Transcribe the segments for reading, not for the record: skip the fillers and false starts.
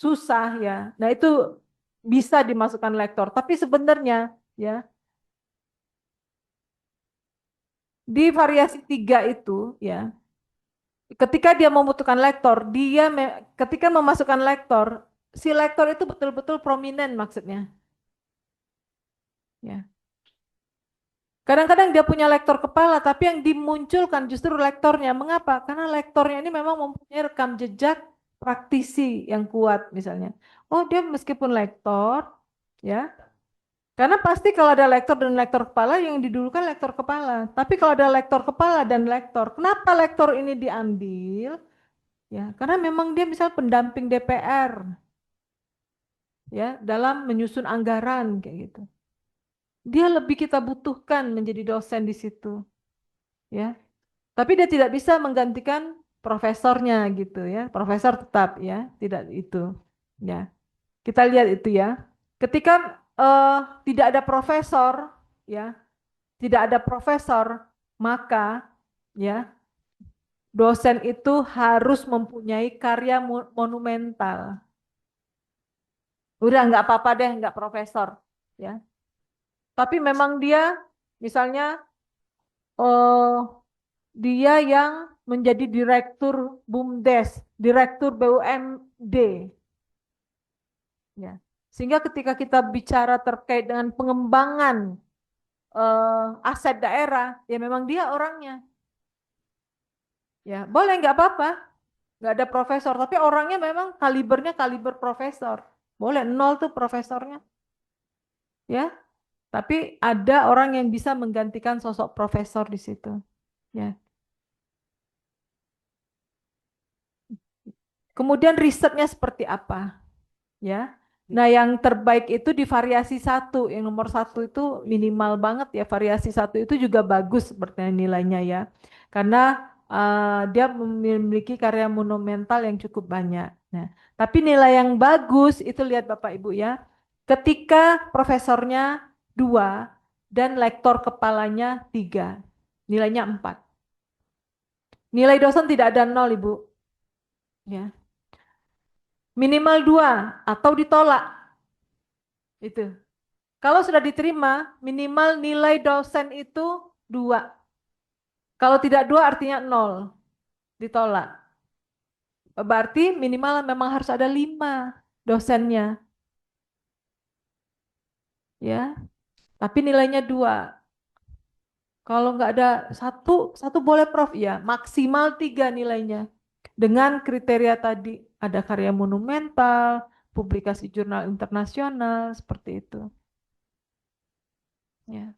susah ya. Nah, itu bisa dimasukkan lektor, tapi sebenarnya ya di variasi 3 itu ya, ketika dia membutuhkan lektor, ketika memasukkan lektor, si lektor itu betul-betul prominent maksudnya. Ya. Kadang-kadang dia punya lektor kepala, tapi yang dimunculkan justru lektornya. Mengapa? Karena lektornya ini memang mempunyai rekam jejak praktisi yang kuat misalnya. Oh, dia meskipun lektor, ya. Karena pasti kalau ada lektor dan lektor kepala, yang didulukan lektor kepala. Tapi kalau ada lektor kepala dan lektor, kenapa lektor ini diambil? Ya, karena memang dia misal pendamping DPR, ya, dalam menyusun anggaran kayak gitu. Dia lebih kita butuhkan menjadi dosen di situ, ya. Tapi dia tidak bisa menggantikan profesornya gitu ya. Profesor tetap ya, tidak itu. Ya. Kita lihat itu ya. Ketika tidak ada profesor ya, tidak ada profesor, maka ya dosen itu harus mempunyai karya monumental. Udah nggak apa-apa deh nggak profesor ya. Tapi memang dia misalnya dia yang menjadi direktur BUMDes, direktur BUMD, ya. Sehingga ketika kita bicara terkait dengan pengembangan aset daerah, ya memang dia orangnya, ya boleh nggak apa-apa, nggak ada profesor, tapi orangnya memang kalibernya kaliber profesor, boleh nol tuh profesornya, ya. Tapi ada orang yang bisa menggantikan sosok profesor di situ, ya. Kemudian risetnya seperti apa? Ya. Nah, yang terbaik itu di variasi 1, yang nomor 1 itu minimal banget ya, variasi 1 itu juga bagus sepertinya nilainya ya. Karena dia memiliki karya monumental yang cukup banyak. Nah, tapi nilai yang bagus itu lihat Bapak Ibu ya, ketika profesornya 2 dan lektor kepalanya 3, nilainya 4. Nilai dosen tidak ada 0 Ibu. Ya. Minimal 2 atau ditolak. Itu. Kalau sudah diterima, minimal nilai dosen itu 2. Kalau tidak 2 artinya 0, ditolak. Berarti minimal memang harus ada 5 dosennya. Ya, tapi nilainya 2. Kalau nggak ada satu boleh Prof. Ya, maksimal 3 nilainya. Dengan kriteria tadi, ada karya monumental, publikasi jurnal internasional, seperti itu. Ya.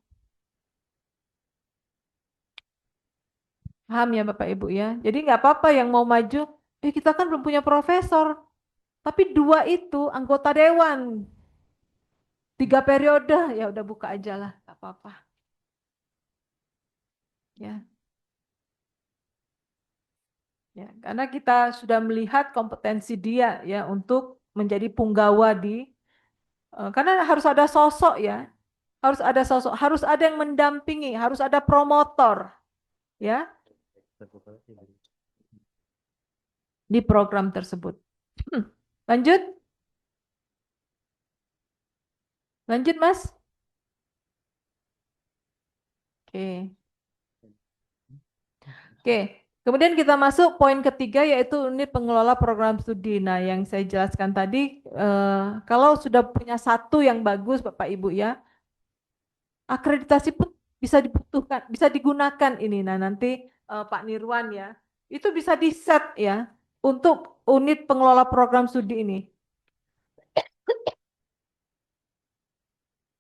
Paham ya Bapak Ibu ya. Jadi nggak apa-apa yang mau maju, kita kan belum punya profesor. Tapi 2 itu anggota dewan. 3 periode, ya udah buka aja lah, nggak apa-apa. Ya, ya, karena kita sudah melihat kompetensi dia ya untuk menjadi punggawa karena harus ada sosok ya, harus ada sosok, harus ada yang mendampingi, harus ada promotor ya di program tersebut. Lanjut, lanjut Mas. Oke. Oke, kemudian kita masuk poin ketiga yaitu unit pengelola program studi. Nah, yang saya jelaskan tadi, kalau sudah punya 1 yang bagus Bapak Ibu ya, akreditasi pun bisa dibutuhkan, bisa digunakan ini. Nah, nanti Pak Nirwan ya, itu bisa di-set ya untuk unit pengelola program studi ini.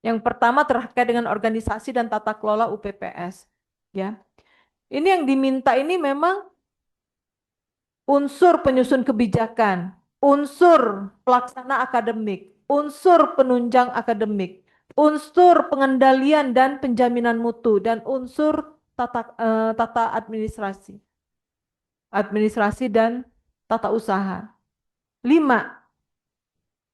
Yang pertama terkait dengan organisasi dan tata kelola UPPS. Ya, ini yang diminta ini memang unsur penyusun kebijakan, unsur pelaksana akademik, unsur penunjang akademik, unsur pengendalian dan penjaminan mutu, dan unsur tata administrasi, administrasi dan tata usaha. 5,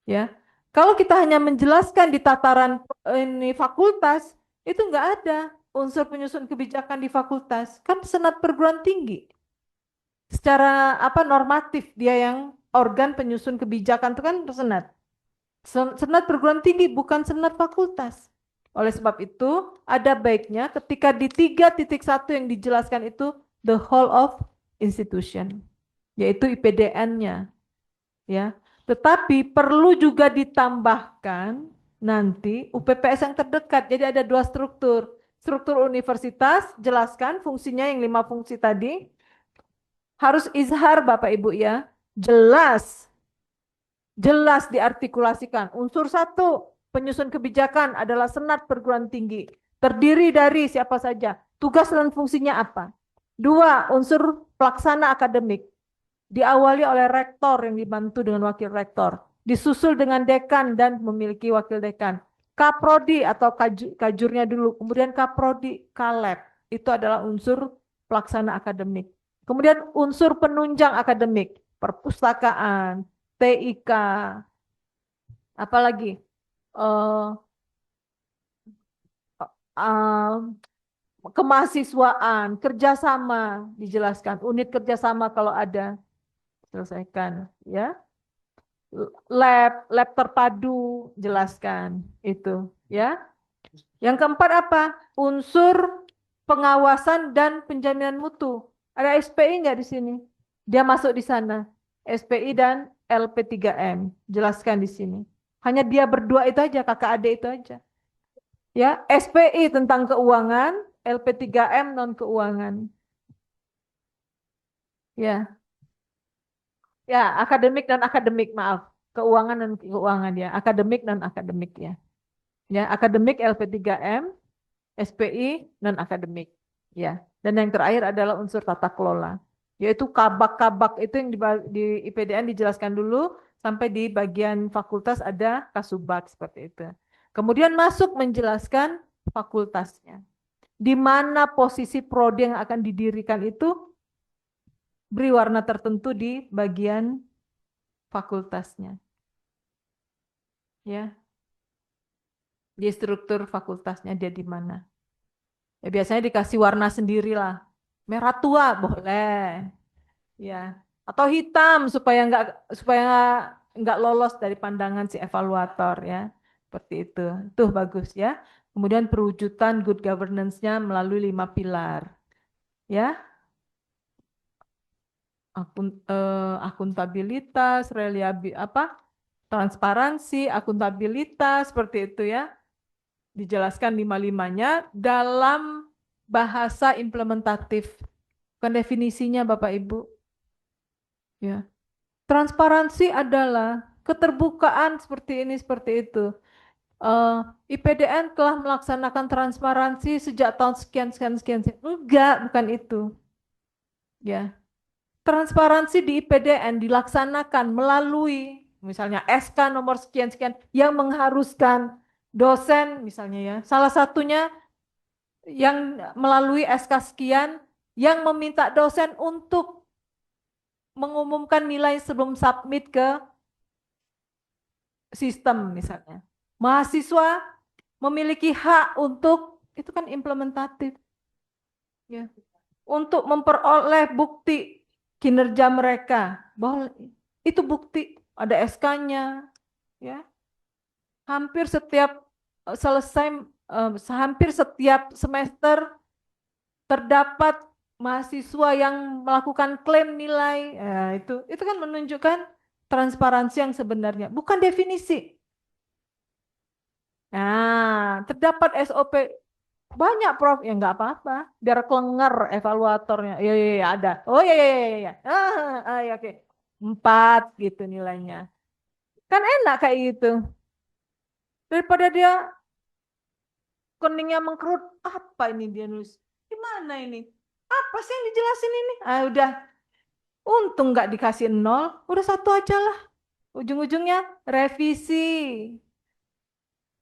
ya. Kalau kita hanya menjelaskan di tataran ini fakultas, itu enggak ada unsur penyusun kebijakan di fakultas, kan senat perguruan tinggi. Secara apa normatif dia yang organ penyusun kebijakan itu kan senat. Senat perguruan tinggi, bukan senat fakultas. Oleh sebab itu, ada baiknya ketika di 3.1 yang dijelaskan itu the whole of institution, yaitu IPDN-nya, ya. Tetapi perlu juga ditambahkan nanti UPPS yang terdekat. Jadi ada dua struktur. Struktur universitas, jelaskan fungsinya yang 5 fungsi tadi. Harus izhar Bapak Ibu ya. Jelas diartikulasikan. Unsur 1, penyusun kebijakan adalah senat perguruan tinggi. Terdiri dari siapa saja, tugas dan fungsinya apa. 2, unsur pelaksana akademik. Diawali oleh rektor yang dibantu dengan wakil rektor. Disusul dengan dekan dan memiliki wakil dekan. Kaprodi atau kajurnya dulu, kemudian kaprodi, kaleb. Itu adalah unsur pelaksana akademik. Kemudian unsur penunjang akademik, perpustakaan, TIK, apalagi eh, eh, kemahasiswaan, kerjasama dijelaskan, unit kerjasama kalau ada selesaikan, ya. Lab terpadu jelaskan itu, ya. Yang keempat apa? Unsur pengawasan dan penjaminan mutu. Ada SPI nggak di sini? Dia masuk di sana. SPI dan LP3M. Jelaskan di sini. Hanya dia berdua itu aja, kakak adik itu aja. Ya, SPI tentang keuangan, LP3M non keuangan. Ya, ya akademik dan akademik, maaf. Keuangan dan keuangan ya, akademik dan akademik ya. Ya, akademik LP3M, SPI non akademik. Ya, dan yang terakhir adalah unsur tata kelola, yaitu kabak-kabak itu yang di IPDN dijelaskan dulu sampai di bagian fakultas ada kasubag seperti itu. Kemudian masuk menjelaskan fakultasnya. Di mana posisi prodi yang akan didirikan itu beri warna tertentu di bagian fakultasnya. Ya, di struktur fakultasnya dia di mana. Ya biasanya dikasih warna sendirilah. Merah tua boleh. Ya. Atau hitam supaya nggak lolos dari pandangan si evaluator ya. Seperti itu. Itu bagus ya. Kemudian perwujudan good governance-nya melalui 5 pilar. Ya. Akuntabilitas, transparansi, akuntabilitas seperti itu ya. Dijelaskan 5-5-nya dalam bahasa implementatif. Bukan definisinya Bapak Ibu. Ya. Transparansi adalah keterbukaan seperti itu. IPDN telah melaksanakan transparansi sejak tahun sekian sekian sekian. Enggak, bukan itu. Ya. Transparansi di IPDN dilaksanakan melalui misalnya SK nomor sekian sekian yang mengharuskan dosen misalnya ya. Salah satunya yang melalui SK sekian yang meminta dosen untuk mengumumkan nilai sebelum submit ke sistem misalnya. Mahasiswa memiliki hak untuk, itu kan implementatif, ya, untuk memperoleh bukti kinerja mereka. Bahwa itu bukti, ada SK-nya, ya. Hampir setiap hampir setiap semester terdapat mahasiswa yang melakukan klaim nilai. Ya, itu kan menunjukkan transparansi yang sebenarnya, bukan definisi. Nah, terdapat SOP banyak Prof, ya nggak apa-apa, biar kelengar evaluatornya. Iya, iya, iya, ada. Oh iya, iya, iya, iya. Ya, oke. 4 gitu nilainya. Kan enak kayak gitu. Daripada dia kuningnya mengkerut, apa ini dia nulis? Gimana ini? Apa sih yang dijelasin ini? Ah, udah. Untung nggak dikasih 0, udah 1 aja lah. Ujung-ujungnya revisi.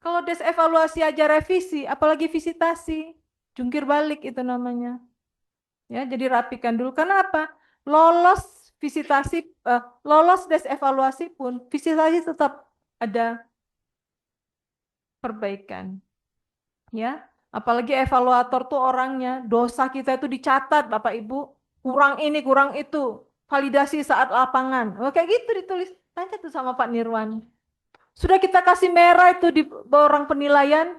Kalau des evaluasi aja revisi, apalagi visitasi. Jungkir balik itu namanya. Ya, jadi rapikan dulu. Karena apa? Lolos visitasi, lolos des evaluasi pun, visitasi tetap ada perbaikan. Ya, apalagi evaluator tuh orangnya, dosa kita itu dicatat, Bapak Ibu. Kurang ini, kurang itu. validasi saat lapangan. Oh, kayak gitu ditulis. Tanya tuh sama Pak Nirwan. Sudah kita kasih merah itu di orang penilaian,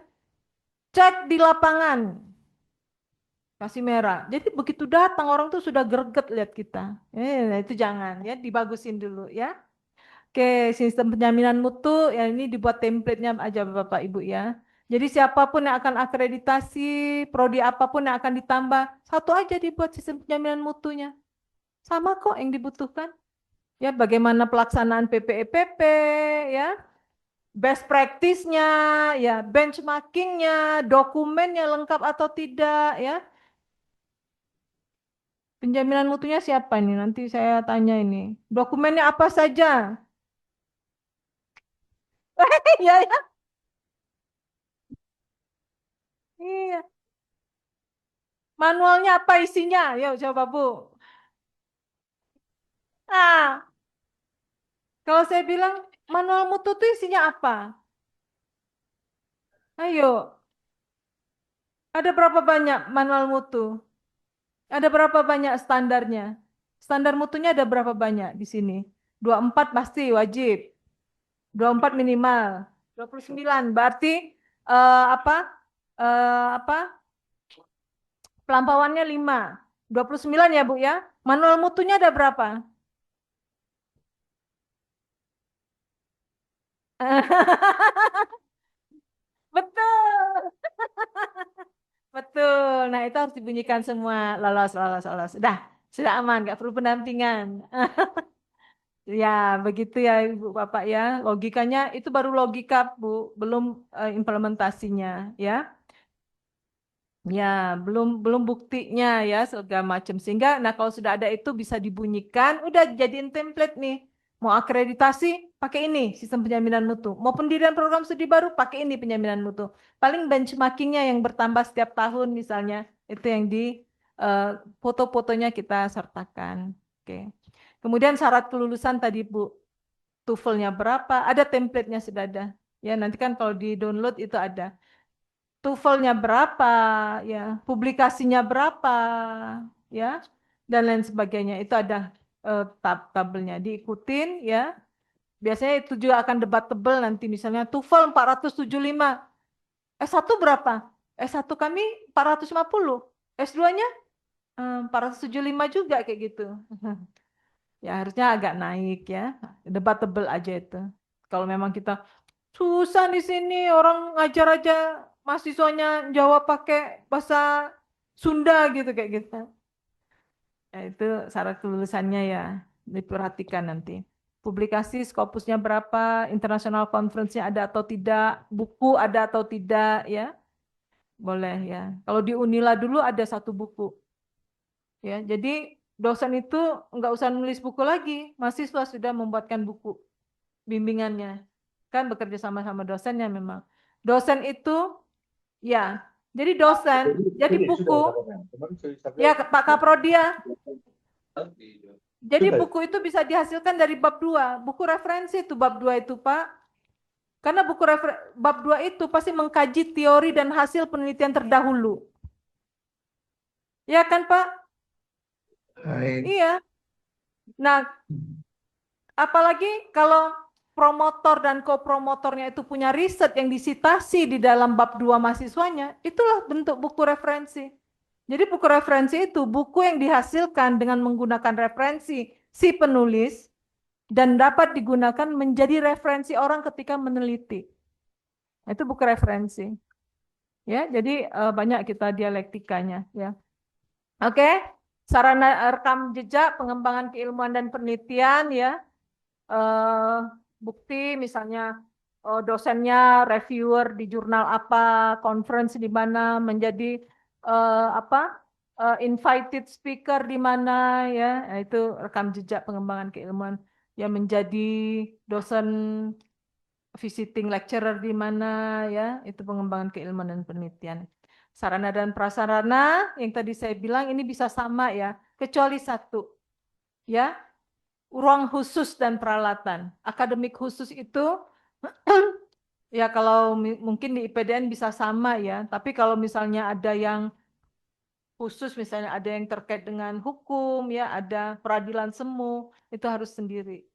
cek di lapangan. Kasih merah. Jadi begitu datang orang tuh sudah greget lihat kita. Itu jangan ya, dibagusin dulu ya. Oke, sistem penjaminan mutu ya ini dibuat template-nya aja Bapak Ibu ya. Jadi siapapun yang akan akreditasi, prodi apapun yang akan ditambah, satu aja dibuat sistem penjaminan mutunya. Sama kok yang dibutuhkan. Ya, bagaimana pelaksanaan PPEPP ya, best practice-nya, ya, benchmarking-nya, dokumennya lengkap atau tidak ya. Penjaminan mutunya siapa ini? Nanti saya tanya ini. Dokumennya apa saja? Iya, ya. Iya. Manualnya apa isinya? Yuk coba Bu. Ah, kalau saya bilang manual mutu itu isinya apa? Ayo, ada berapa banyak manual mutu? Ada berapa banyak standarnya? Standar mutunya ada berapa banyak di sini? 24 pasti wajib. 24 minimal. 29 berarti apa? Apa? Pelampauannya 5. 29 ya, Bu ya. Manual mutunya ada berapa? Betul. Betul. Nah, itu harus dibunyikan semua. Lolos, lolos, lolos. Sudah aman, nggak perlu pendampingan. Ya, begitu ya Ibu Bapak ya. Logikanya itu baru logika, Bu, belum implementasinya ya. Ya, belum belum buktinya ya segala macam. Sehingga nah kalau sudah ada itu bisa dibunyikan, udah jadiin template nih. Mau akreditasi pakai ini sistem penjaminan mutu. Mau pendirian program studi baru pakai ini penjaminan mutu. Paling benchmarkingnya yang bertambah setiap tahun misalnya itu yang di eh, foto-fotonya kita sertakan. Oke. Kemudian syarat kelulusan tadi Bu, TOEFL-nya berapa? Ada template-nya sudah ada. Ya, nanti kan kalau di download itu ada. TOEFL-nya berapa, ya, publikasinya berapa, ya, dan lain sebagainya. Itu ada tabelnya. Diikutin, ya. Biasanya itu juga akan debatable nanti. Misalnya TOEFL 475, S1 berapa? S1 kami 450, S2-nya 475 juga kayak gitu. Ya harusnya agak naik ya. Debatable aja itu. Kalau memang kita susah di sini orang ngajar aja mahasiswanya jawab pakai bahasa Sunda gitu kayak gitu. Ya, itu syarat kelulusannya ya diperhatikan nanti. Publikasi Scopusnya berapa, international conference-nya ada atau tidak, buku ada atau tidak ya. Boleh ya. Kalau di Unila dulu ada satu buku ya. Jadi dosen itu nggak usah nulis buku lagi, mahasiswa sudah membuatkan buku bimbingannya. Kan bekerja sama-sama dosennya memang. Dosen itu ya, jadi dosen, jadi buku, ya Pak Kaprodia. Jadi buku itu bisa dihasilkan dari bab 2, buku referensi itu bab 2 itu Pak. Karena bab 2 itu pasti mengkaji teori dan hasil penelitian terdahulu. Ya kan Pak? Iya. Nah, apalagi kalau promotor dan kopromotornya itu punya riset yang disitasi di dalam bab 2 mahasiswanya, itulah bentuk buku referensi. Jadi buku referensi itu buku yang dihasilkan dengan menggunakan referensi si penulis dan dapat digunakan menjadi referensi orang ketika meneliti. Itu buku referensi. Ya, jadi banyak kita dialektikanya ya. Oke. Sarana rekam jejak pengembangan keilmuan dan penelitian ya. eh, Bukti misalnya dosennya reviewer di jurnal apa, conference di mana, menjadi apa invited speaker di mana ya. Nah, itu rekam jejak pengembangan keilmuan, ya menjadi dosen visiting lecturer di mana ya, itu pengembangan keilmuan dan penelitian. Sarana dan prasarana yang tadi saya bilang ini bisa sama ya, kecuali satu ya, ruang khusus dan peralatan. Akademik khusus itu ya kalau mungkin di IPDN bisa sama ya, tapi kalau misalnya ada yang khusus misalnya ada yang terkait dengan hukum ya, ada peradilan semu, itu harus sendiri.